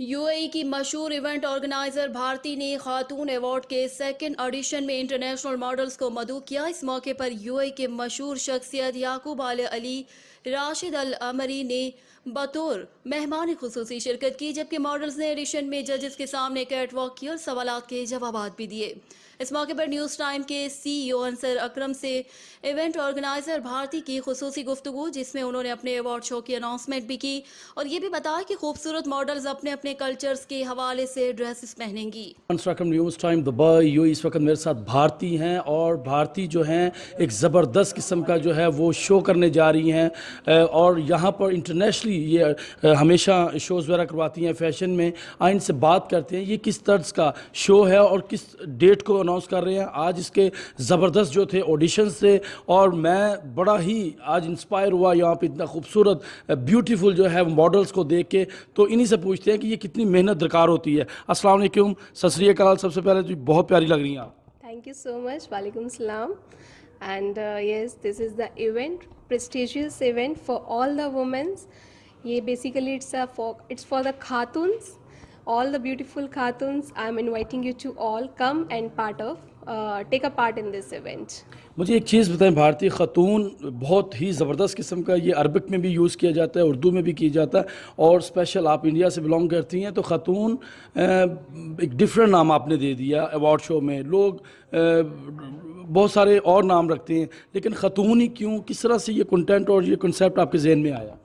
UAE की मशहूर event organiser Bharti ने खातून अवार्ड के सेकंड एडिशन में इंटरनेशनल मॉडल्स को मदऊ किया। इस मौके पर यूएई के मशहूर शख्सियत याकूब आले अली राशिद अल अमरी ने बतौर मेहमान खुसूसी शिरकत की, जबकि मॉडल्स ने एडिशन में जजेस के सामने कैट वॉक की और सवालात के जवाब भी दिए। इस मौके पर न्यूज़ टाइम के सीईओ अंसर अकरम से इवेंट ऑर्गेनाइजर भारती की खुसूसी गुफ्तगू, जिसमें उन्होंने अपने अवार्ड शो की अनाउंसमेंट भी की और ये भी बताया कि खूबसूरत मॉडल्स अपने अपने कल्चर्स के हवाले से ड्रेसेस पहनेंगी। न्यूज़ टाइम दुबई यूएई इस वक्त मेरे साथ भारती हैं और भारती जो हैं एक ज़बरदस्त किस्म का जो है वो शो करने जा रही हैं और यहाँ पर इंटरनेशनली ये हमेशा शोज़ वगैरह करवाती हैं फैशन में। आइन से बात करते हैं ये किस तर्ज का शो है और किस डेट को अनाउंस कर रहे हैं। आज इसके ज़बरदस्त जो थे ऑडिशंस थे और मैं बड़ा ही आज इंस्पायर हुआ यहाँ पे इतना खूबसूरत ब्यूटीफुल जो है मॉडल्स को देख के। तो इन्हीं से पूछते हैं कि ये कितनी मेहनत दरकार होती है। अस्सलाम वालेकुम, सत श्री अकाल। सबसे पहले तो बहुत प्यारी लग रही हैं आप। Thank you so much. Walaikum salam. And yes, this is the event, prestigious event for all the women. ये basically it's for the khatuns, all the beautiful khatuns. I'm inviting you to all come and take a part in this event. मुझे एक चीज़ बताएं, भारतीय ख़तून बहुत ही ज़बरदस्त किस्म का ये अरबिक में भी यूज़ किया जाता है, उर्दू में भी किया जाता है और स्पेशल आप इंडिया से बिलोंग करती हैं तो ख़तून एक डिफरेंट नाम आपने दे दिया अवार्ड शो में। लोग बहुत सारे और नाम रखते हैं लेकिन ख़तून ही क्यों, किस तरह से ये कंटेंट और ये कंसेप्ट आपके जहन में आया?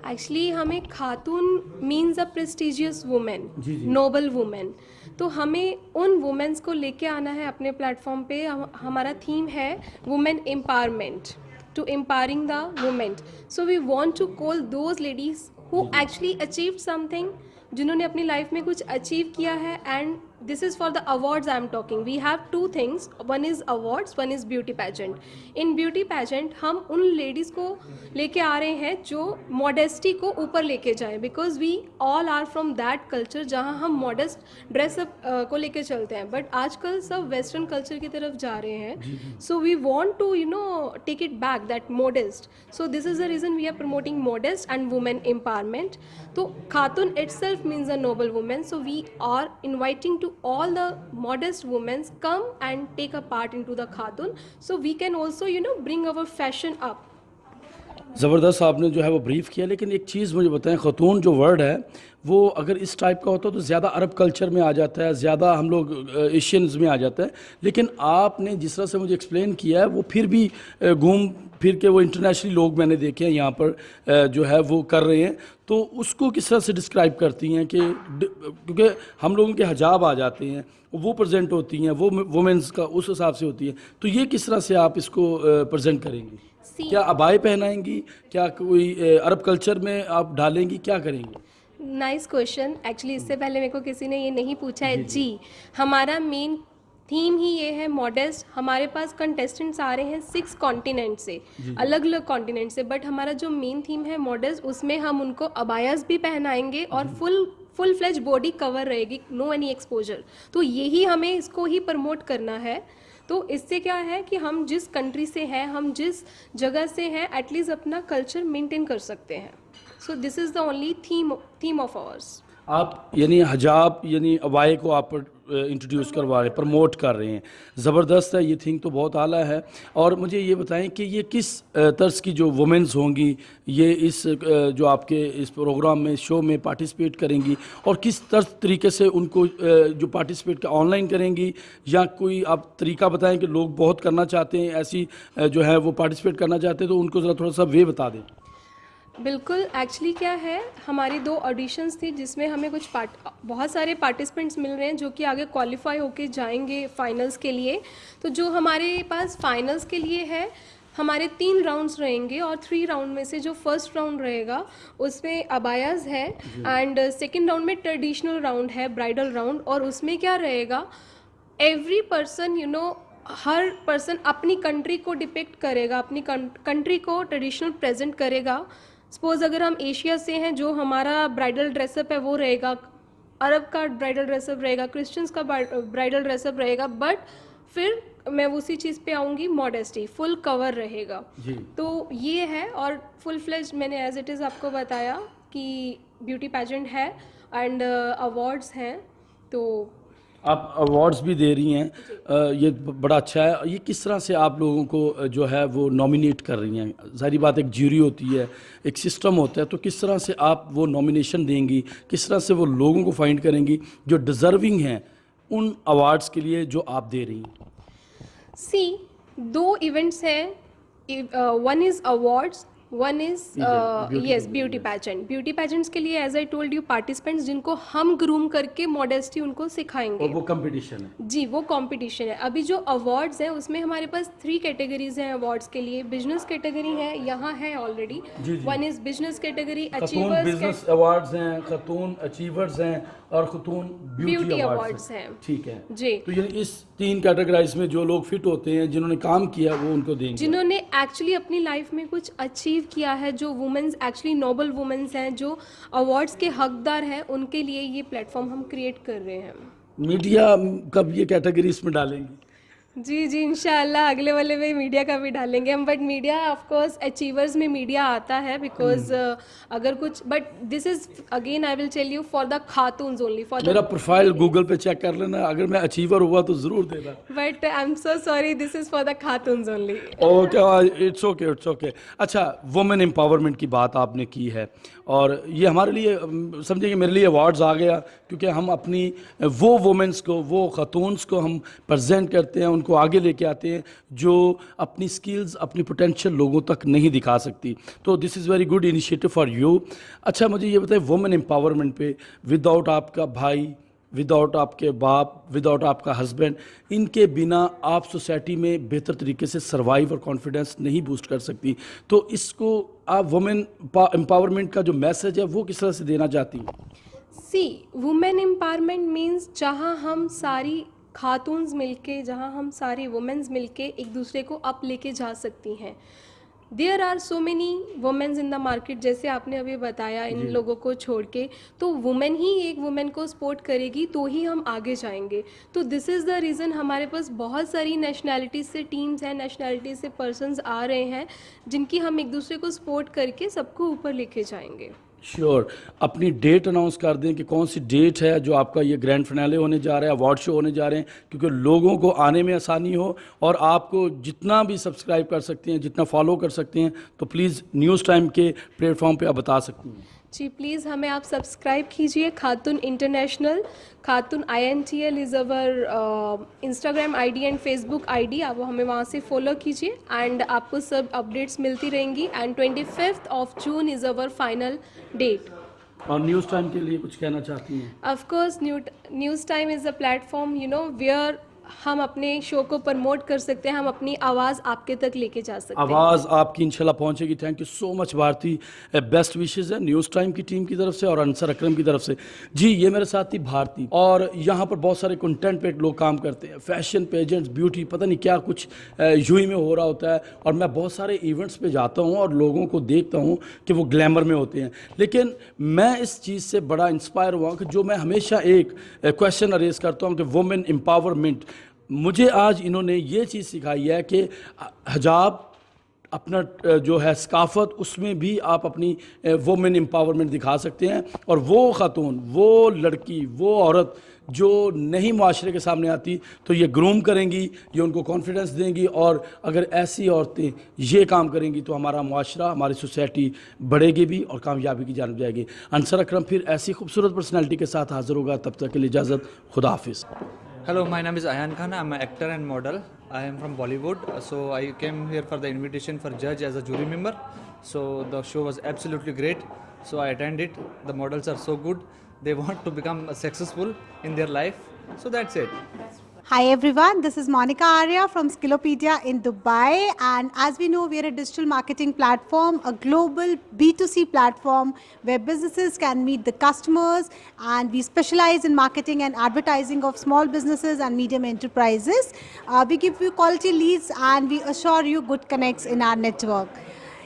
एक्चुअली हमें खातून means a prestigious women, noble women. तो हमें उन वुमेन्स को लेके आना है अपने प्लेटफॉर्म पे। हमारा थीम है women empowerment, to empowering the women. So we want to call those ladies who actually achieved something, जिन्होंने अपनी लाइफ में कुछ अचीव किया है। And this is for the awards I am talking. We have two things, one is awards, one is beauty pageant. In beauty pageant हम उन ladies को लेके आ रहे हैं जो modesty को ऊपर लेके जाएं, because we all are from that culture जहाँ हम modest dress up को लेके चलते हैं, but आजकल सब western culture की तरफ जा रहे हैं। So we want to take it back, that modest. So this is the reason we are promoting modest and women empowerment. तो खातून itself means a noble woman, so we are inviting to all the modest women come and take a part into the Khatun, so we can also bring our fashion up. ज़बरदस्त आपने जो है वो brief किया, लेकिन एक चीज़ मुझे बताएं, ख़तून जो वर्ड है वो अगर इस टाइप का होता तो ज़्यादा अरब कल्चर में आ जाता है, ज़्यादा हम लोग एशियंस में आ जाता है, लेकिन आपने जिस तरह से मुझे एक्सप्लेन किया है वो फिर भी घूम फिर के वो इंटरनेशनली लोग मैंने देखे हैं यहाँ पर जो है वो कर रहे हैं। तो उसको किस तरह से डिस्क्राइब करती हैं कि क्योंकि हम लोगों के हिजाब आ जाते हैं, वो प्रेजेंट होती हैं, वो वुमेंस का उस हिसाब से होती है, तो ये किस तरह से आप इसको प्रेजेंट करेंगी? क्या अबाए पहनाएंगी, क्या कोई अरब कल्चर में आप डालेंगी, क्या करेंगी? Nice question. एक्चुअली इससे पहले मेरे को किसी ने ये नहीं पूछा है। जी, हमारा मेन थीम ही ये है मॉडेस्ट। हमारे पास कंटेस्टेंट्स आ रहे हैं 6 कॉन्टिनेंट से, अलग अलग कॉन्टिनेंट से, बट हमारा जो मेन थीम है मॉडेस्ट, उसमें हम उनको अबायास भी पहनाएंगे और फुल फ्लेज बॉडी कवर रहेगी, नो एनी एक्सपोजर। तो यही हमें इसको ही प्रमोट करना है। तो इससे क्या है कि हम जिस कंट्री से हैं, हम जिस जगह से हैं, एटलीस्ट अपना कल्चर मेंटेन कर सकते हैं। So this is the only theme of hours. आप यानी हिजाब यानी अबाए को आप इंट्रोड्यूस करवा रहे, प्रमोट कर रहे हैं, ज़बरदस्त है, ये थिंग तो बहुत आला है। और मुझे ये बताएं कि ये किस तर्ज की जो वुमेंस होंगी ये इस जो आपके इस प्रोग्राम में शो में पार्टिसिपेट करेंगी, और किस तरीके से उनको जो पार्टिसिपेट ऑनलाइन करेंगी, या कोई आप तरीका बताएं कि लोग बहुत करना चाहते हैं ऐसी जो है वो पार्टिसिपेट करना चाहते हैं, तो उनको ज़रा थोड़ा सा वे बता दें। बिल्कुल। एक्चुअली क्या है, हमारी 2 ऑडिशंस थी जिसमें हमें बहुत सारे पार्टिसिपेंट्स मिल रहे हैं जो कि आगे क्वालिफाई होके जाएंगे फाइनल्स के लिए। तो जो हमारे पास फाइनल्स के लिए है, हमारे 3 राउंड्स रहेंगे और 3 राउंड में से जो फर्स्ट राउंड रहेगा उसमें अबायाज है, एंड सेकेंड राउंड में ट्रेडिशनल राउंड है, ब्राइडल राउंड। और उसमें क्या रहेगा, एवरी पर्सन हर पर्सन अपनी कंट्री को डिपिक्ट करेगा, अपनी कंट्री को ट्रेडिशनल प्रेजेंट करेगा। सपोज अगर हम एशिया से हैं, जो हमारा ब्राइडल ड्रेसअप है वो रहेगा, अरब का ब्राइडल ड्रेसअप रहेगा, क्रिश्चियंस का ब्राइडल ड्रेसअप रहेगा, बट फिर मैं उसी चीज़ पे आऊँगी, मॉडेस्टी, फुल कवर रहेगा। जी। तो ये है, और फुल फ्लेज मैंने एज इट इज़ आपको बताया कि ब्यूटी पैजेंट है एंड अवार्ड्स हैं। तो आप अवार्ड्स भी दे रही हैं, ये बड़ा अच्छा है। ये किस तरह से आप लोगों को जो है वो नॉमिनेट कर रही हैं? ज़ाहिर बात, एक ज्यूरी होती है, एक सिस्टम होता है, तो किस तरह से आप वो नॉमिनेशन देंगी, किस तरह से वो लोगों को फाइंड करेंगी जो डिज़र्विंग हैं उन अवार्ड्स के लिए जो आप दे रही हैं? सी, 2 इवेंट्स हैं, one is awards, one is yes beauty pageant. Beauty pageants के लिए as I told you, participants जिनको हम ग्रूम करके मॉडेस्टी उनको सिखाएंगे, और वो कंपटीशन है। जी, वो कंपटीशन है। अभी जो अवार्ड्स हैं उसमें हमारे पास 3 कैटेगरीज हैं अवार्ड्स के लिए। बिजनेस कैटेगरी है, यहाँ है already. One is business category, Khatoon achievers business awards हैं, खतून अचीवर्स हैं और खतून ब्यूटी अवार्ड्स हैं। ठीक है जी। तो ये इस 3 कैटेगराइज में जो लोग फिट होते हैं, जिन्होंने काम किया, वो उनको देंगे। जिन्होंने एक्चुअली अपनी लाइफ में कुछ अचीव किया है, जो वुमेन्स एक्चुअली नोबल वुमेन्स हैं, जो अवार्ड्स के हकदार हैं, उनके लिए ये प्लेटफॉर्म हम क्रिएट कर रहे हैं। मीडिया कब ये कैटेगरी इसमें डालेंगी? जी जी, इंशाल्लाह अगले वाले में मीडिया का भी डालेंगे हम। But media of course achievers में मीडिया आता है, बिकॉज अगर कुछ, but this is again I will tell you for the खातून्स ओनली, फॉर मेरा प्रोफाइल गूगल पे चेक कर लेना, अगर मैं अचीवर हुआ तो ज़रूर देना। But I am so sorry, this is for the खातून्स only. Okay, it's okay, it's okay. अच्छा, वुमेन एम्पावरमेंट की बात आपने की है, और ये हमारे लिए समझिए कि मेरे लिए अवार्ड्स आ गया, क्योंकि हम अपनी वो वुमेन्स को, वो खतून्स को हम प्रेजेंट करते हैं, उनको आगे लेके आते हैं जो अपनी स्किल्स, अपनी पोटेंशियल लोगों तक नहीं दिखा सकती। तो this is very good initiative for you. अच्छा, मुझे ये बताइए, वुमेन एम्पावरमेंट पे विदाउट आपका भाई, विदाउट आपके बाप, विदाउट आपका हस्बैंड, इनके बिना आप सोसाइटी में बेहतर तरीके से सर्वाइव और कॉन्फिडेंस नहीं बूस्ट कर सकती। तो इसको आप वुमेन एम्पावरमेंट का जो मैसेज है वो किस तरह से देना चाहती हैं? सी, वुमेन एम्पावरमेंट मीन्स जहाँ हम सारी खातून्स मिलके, जहाँ हम सारी वुमेन्स मिलके एक दूसरे को अप लेके जा सकती हैं। There are so many womens in the market, जैसे आपने अभी बताया, इन लोगों को छोड़ के, तो वुमेन ही एक वुमेन को सपोर्ट करेगी तो ही हम आगे जाएंगे। तो दिस इज़ द रीज़न हमारे पास बहुत सारी नेशनैलिटीज़ से टीम्स हैं, नेशनैलिटीज़ से पर्सन्स आ रहे हैं, जिनकी हम एक दूसरे को सपोर्ट करके सबको ऊपर लेके जाएंगे। श्योर। अपनी डेट अनाउंस कर दें कि कौन सी डेट है जो आपका ये ग्रैंड फिनाले होने जा रहा है, अवार्ड शो होने जा रहे हैं, क्योंकि लोगों को आने में आसानी हो, और आपको जितना भी सब्सक्राइब कर सकते हैं, जितना फॉलो कर सकते हैं, तो प्लीज़ न्यूज़ टाइम के प्लेटफॉर्म पे आप बता सकती हैं। जी, प्लीज़ हमें आप सब्सक्राइब कीजिए, खातून international, Khatoon INTL is our Instagram ID and Facebook ID. आप हमें वहाँ से फॉलो कीजिए एंड आपको सब अपडेट्स मिलती रहेंगी। And 25th of June is our final date. और न्यूज़ टाइम के लिए कुछ कहना चाहती हैं? Of course, news time is a platform, you know, where हम अपने शो को प्रमोट कर सकते हैं, हम अपनी आवाज़ आपके तक लेके जा सकते हैं। आवाज़ आपकी इंशाल्लाह पहुंचेगी। Thank you so much Bharti, best wishes है न्यूज़ टाइम की टीम की तरफ से और अंसर अकरम की तरफ से। जी, ये मेरे साथ थी भारती, और यहाँ पर बहुत सारे कंटेंट पे लोग काम करते हैं, फैशन, पेजेंट्स, ब्यूटी, पता नहीं क्या कुछ यूई में हो रहा होता है। और मैं बहुत सारे इवेंट्स पे जाता हूँ और लोगों को देखता हूँ कि वो ग्लैमर में होते हैं, लेकिन मैं इस चीज़ से बड़ा इंस्पायर हुआ कि जो मैं हमेशा एक क्वेश्चन अरेज करता हूँ कि वुमेन एम्पावरमेंट, मुझे आज इन्होंने ये चीज़ सिखाई है कि हिजाब, अपना जो है सकाफ़त, उसमें भी आप अपनी वुमेन एम्पावरमेंट दिखा सकते हैं। और वो खातून, वो लड़की, वो औरत जो नहीं माशरे के सामने आती, तो ये ग्रूम करेंगी, ये उनको कॉन्फिडेंस देंगी, और अगर ऐसी औरतें ये काम करेंगी तो हमारा माशरा, हमारी सोसाइटी बढ़ेगी भी और कामयाबी की जानब जाएगी। अंसर अकरम फिर ऐसी खूबसूरत पर्सनैलिटी के साथ हाज़िर होगा, तब तक के लिए इजाज़त, खुदा हाफिज़। Hello, my name is Ayan Khan. I'm an actor and model. I am from Bollywood. So I came here for the invitation for judge as a jury member. So the show was absolutely great. So I attended. The models are so good. They want to become successful in their life. So that's it. Hi everyone, this is Monica Arya from Skillopedia in Dubai, and as we know, we are a digital marketing platform, a global B2C platform where businesses can meet the customers, and we specialize in marketing and advertising of small businesses and medium enterprises. We give you quality leads and we assure you good connects in our network.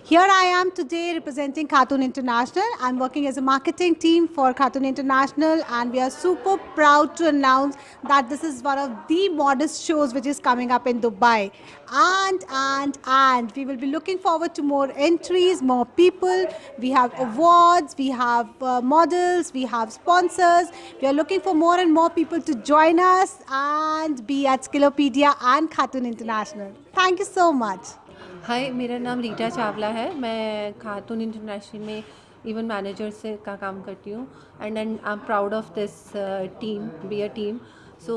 Here I am today representing Khatun International. I'm working as a marketing team for Khatun International, and we are super proud to announce that this is one of the modest shows which is coming up in Dubai. And we will be looking forward to more entries, more people. We have awards, we have models, we have sponsors. We are looking for more and more people to join us and be at Skillopedia and Khatun International. Thank you so much. हाय, मेरा नाम रीटा चावला है। मैं खातून international में event manager से का काम करती हूँ and I am proud of this team, be a team. So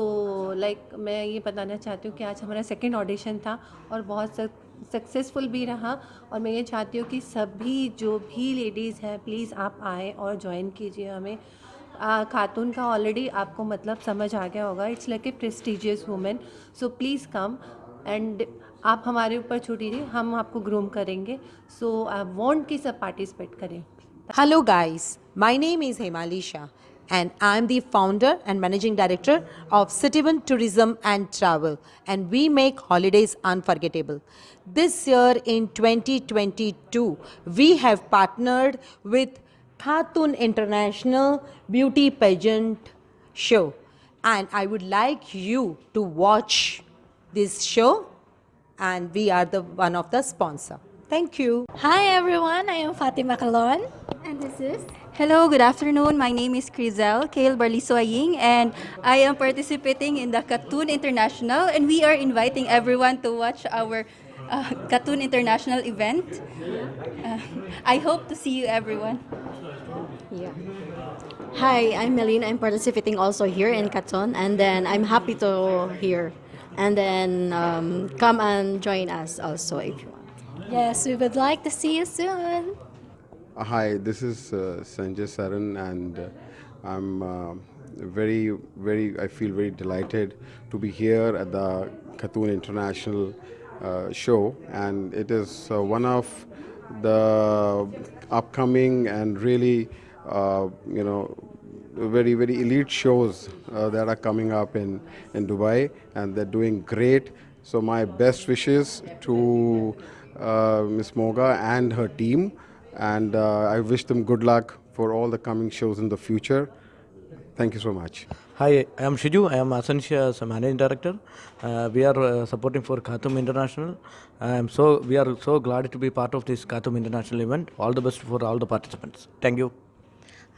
like मैं ये बताना चाहती हूँ कि आज हमारा सेकंड ऑडिशन था और बहुत सक्सेसफुल भी रहा। और मैं ये चाहती हूँ कि सभी जो भी लेडीज़ हैं प्लीज़ आप आएँ और ज्वाइन कीजिए हमें। खातून का ऑलरेडी आपको मतलब समझ आ गया होगा, it's like a prestigious women. So please come and आप हमारे ऊपर छूटिए, हम आपको ग्रूम करेंगे। सो आई वांट कि सब पार्टिसिपेट करें। Hello guys, my name is Hemalisha and I am the founder and managing director of Citizen Tourism and Travel, and we make holidays unforgettable. This year in 2022, we have partnered with Khatun International Beauty Pageant Show, and I would like you to watch this show, and we are the one of the sponsor. Thank you. Hi everyone, I am Fatima Kalon. And this is? Hello, good afternoon. My name is Crizel Kale Barlisoying and I am participating in the Khatun International, and we are inviting everyone to watch our Khatun International event. I hope to see you everyone. Yeah. Hi, I'm Meline. I'm participating also here in Khatun, and then I'm happy to here. And then come and join us also if you want. Yes, we would like to see you soon. Hi, this is Sanjay Saran, and I'm I feel very delighted to be here at the Khatun International show, and it is one of the upcoming and really, very elite shows that are coming up in Dubai, and they're doing great. So my best wishes to Miss Moga and her team, and I wish them good luck for all the coming shows in the future. Thank you so much. Hi, I am Shiju. I am Asensia's managing director. We are supporting for Khatun International. We are so glad to be part of this Khatun International event. All the best for all the participants. Thank you.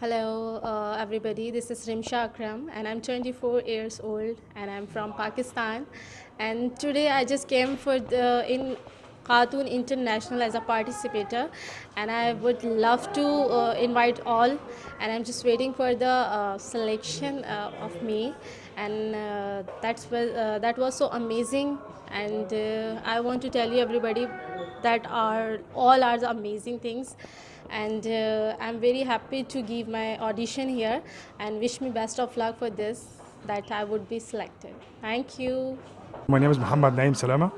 Hello everybody, this is Rimsha Akram and I'm 24 years old and I'm from Pakistan, and today I just came for in Khatun International as a participator, and I would love to invite all, and I'm just waiting for the selection of me, and that was so amazing, and I want to tell you everybody that all are the amazing things. And I'm very happy to give my audition here, and wish me best of luck for this, that I would be selected. Thank you. My name is Muhammad Naim Salama.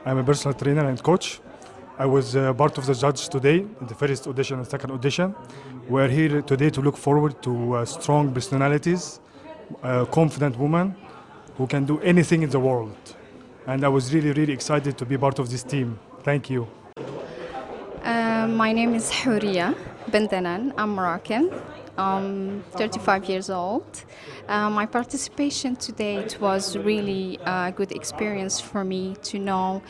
I'm a personal trainer and coach. I was part of the judges today in the first audition and second audition. We're here today to look forward to strong personalities, confident women who can do anything in the world. And I was really excited to be part of this team. Thank you. My name is Huriya Bintanan. I'm Moroccan. I'm 35 years old. My participation today, it was really a good experience for me to know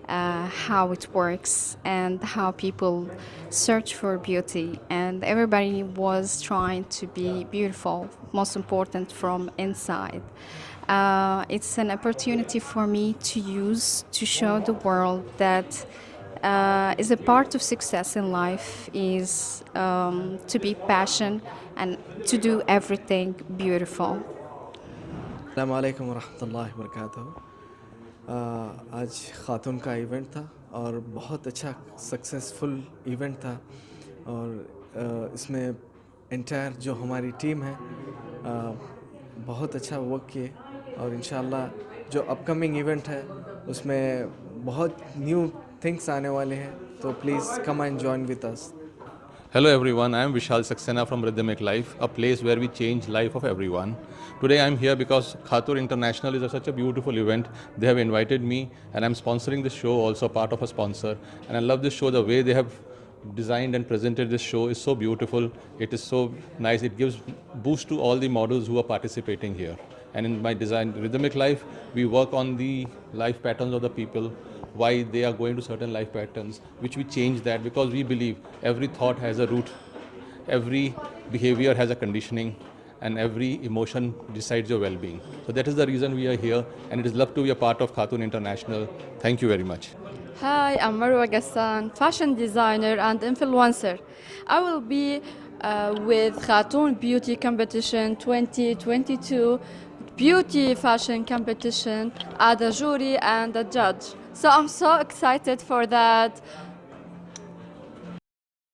how it works and how people search for beauty, and everybody was trying to be beautiful, most important from inside. It's an opportunity for me to use to show the world that is a part of success in life is to be passionate and to do everything beautiful. अस्सलामु अलैकुम वरहमतुल्लाहि वबरकातुहू। आज खातून का event था और बहुत अच्छा successful event था, और इसमें एंटायर जो हमारी टीम है बहुत अच्छा वर्क किए, और इंशाल्लाह जो अपकमिंग इवेंट है उसमें बहुत न्यू थिंग्स आने वाले हैं, तो please come and join with us. Hello everyone, I am Vishal Saxena from Rhythmic Life, a place where we change life of everyone. Today I am here because Khatun International is such a beautiful event. They have invited me and I am sponsoring this show, also part of a sponsor. And I love this show, the way they have designed and presented this show is so beautiful. It is so nice. It gives boost to all the models who are participating here. And in my design, Rhythmic Life, we work on the life patterns of the people, why they are going to certain life patterns, which we change that because we believe every thought has a root, every behavior has a conditioning, and every emotion decides your well-being. So that is the reason we are here, and it is love to be a part of Khatun International. Thank you very much. Hi, I'm Marwa Gassan, fashion designer and influencer. I will be with Khatun Beauty Competition 2022, beauty fashion competition as a jury and a judge. So I'm so excited for that.